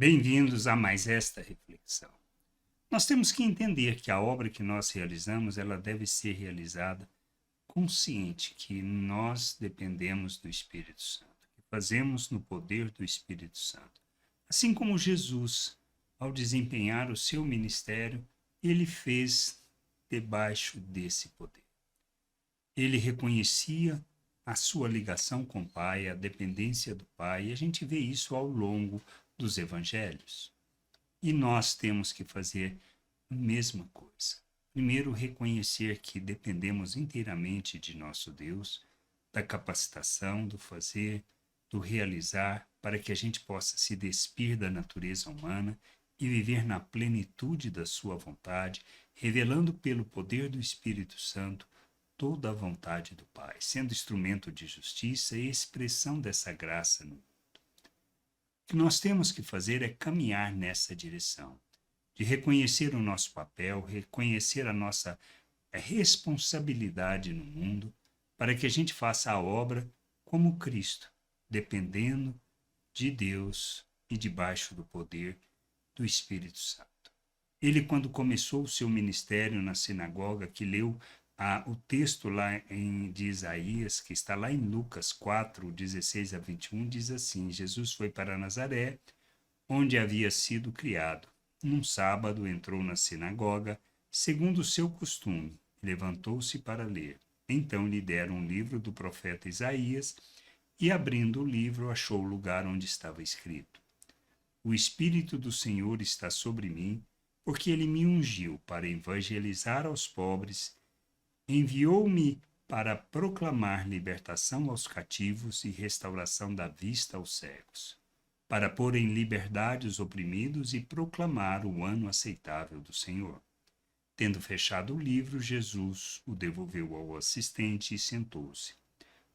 Bem-vindos a mais esta reflexão. Nós temos que entender que a obra que nós realizamos, ela deve ser realizada consciente que nós dependemos do Espírito Santo, que fazemos no poder do Espírito Santo. Assim como Jesus, ao desempenhar o seu ministério, ele fez debaixo desse poder. Ele reconhecia a sua ligação com o Pai, a dependência do Pai, e a gente vê isso ao longo dos evangelhos. E nós temos que fazer a mesma coisa. Primeiro, reconhecer que dependemos inteiramente de nosso Deus, da capacitação, do fazer, do realizar, para que a gente possa se despir da natureza humana e viver na plenitude da sua vontade, revelando pelo poder do Espírito Santo toda a vontade do Pai, sendo instrumento de justiça e expressão dessa graça no mundo. O que nós temos que fazer é caminhar nessa direção, de reconhecer o nosso papel, reconhecer a nossa responsabilidade no mundo, para que a gente faça a obra como Cristo, dependendo de Deus e debaixo do poder do Espírito Santo. Ele, quando começou o seu ministério na sinagoga, que leu o texto lá de Isaías, que está lá em Lucas 4, 16 a 21, diz assim: Jesus foi para Nazaré, onde havia sido criado. Num sábado entrou na sinagoga, segundo o seu costume, levantou-se para ler. Então lhe deram um livro do profeta Isaías, e abrindo o livro achou o lugar onde estava escrito: O Espírito do Senhor está sobre mim, porque ele me ungiu para evangelizar aos pobres, enviou-me para proclamar libertação aos cativos e restauração da vista aos cegos, para pôr em liberdade os oprimidos e proclamar o ano aceitável do Senhor. Tendo fechado o livro, Jesus o devolveu ao assistente e sentou-se.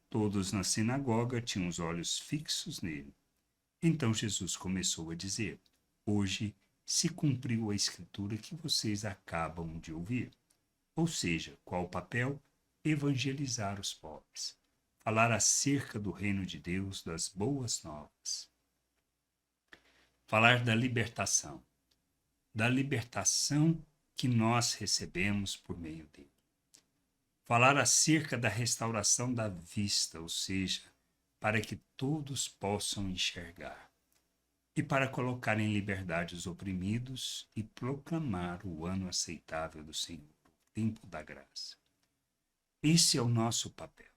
Todos na sinagoga tinham os olhos fixos nele. Então Jesus começou a dizer: Hoje se cumpriu a escritura que vocês acabam de ouvir. Ou seja, qual o papel? Evangelizar os pobres. Falar acerca do reino de Deus, das boas novas. Falar da libertação que nós recebemos por meio dele. Falar acerca da restauração da vista, ou seja, para que todos possam enxergar. E para colocar em liberdade os oprimidos e proclamar o ano aceitável do Senhor, o tempo da graça. Esse é o nosso papel.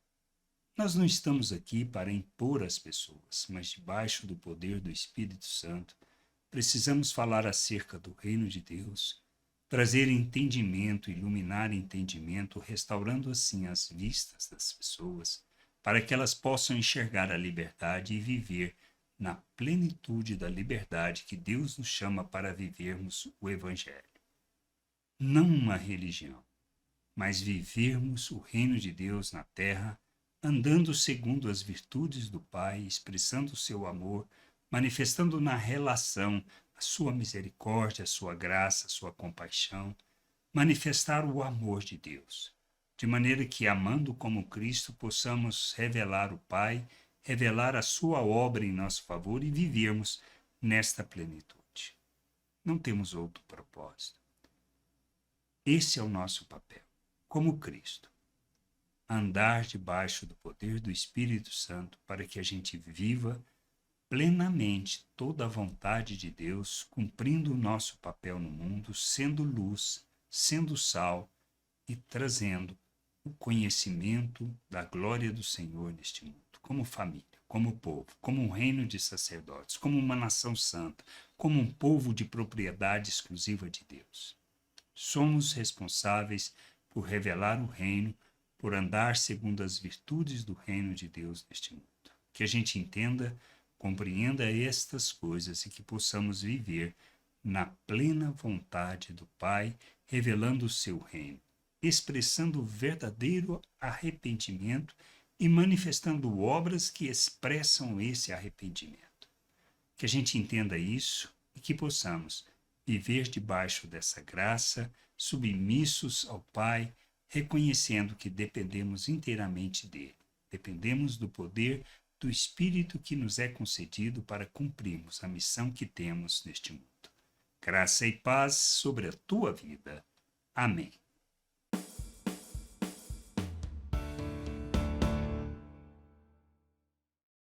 Nós não estamos aqui para impor às pessoas, mas debaixo do poder do Espírito Santo, precisamos falar acerca do reino de Deus, trazer entendimento, iluminar entendimento, restaurando assim as vistas das pessoas, para que elas possam enxergar a liberdade e viver na plenitude da liberdade que Deus nos chama para vivermos o Evangelho. Não uma religião, mas vivermos o reino de Deus na terra, andando segundo as virtudes do Pai, expressando o seu amor, manifestando na relação a sua misericórdia, a sua graça, a sua compaixão, manifestar o amor de Deus, de maneira que, amando como Cristo, possamos revelar o Pai, revelar a sua obra em nosso favor e vivermos nesta plenitude. Não temos outro propósito. Esse é o nosso papel, como Cristo. Andar debaixo do poder do Espírito Santo para que a gente viva plenamente toda a vontade de Deus, cumprindo o nosso papel no mundo, sendo luz, sendo sal e trazendo o conhecimento da glória do Senhor neste mundo, como família, como povo, como um reino de sacerdotes, como uma nação santa, como um povo de propriedade exclusiva de Deus. Somos responsáveis por revelar o reino, por andar segundo as virtudes do reino de Deus neste mundo. Que a gente entenda, compreenda estas coisas e que possamos viver na plena vontade do Pai, revelando o seu reino, expressando o verdadeiro arrependimento e manifestando obras que expressam esse arrependimento. Que a gente entenda isso e que possamos viver debaixo dessa graça, submissos ao Pai, reconhecendo que dependemos inteiramente dele. Dependemos do poder do Espírito que nos é concedido para cumprirmos a missão que temos neste mundo. Graça e paz sobre a tua vida. Amém.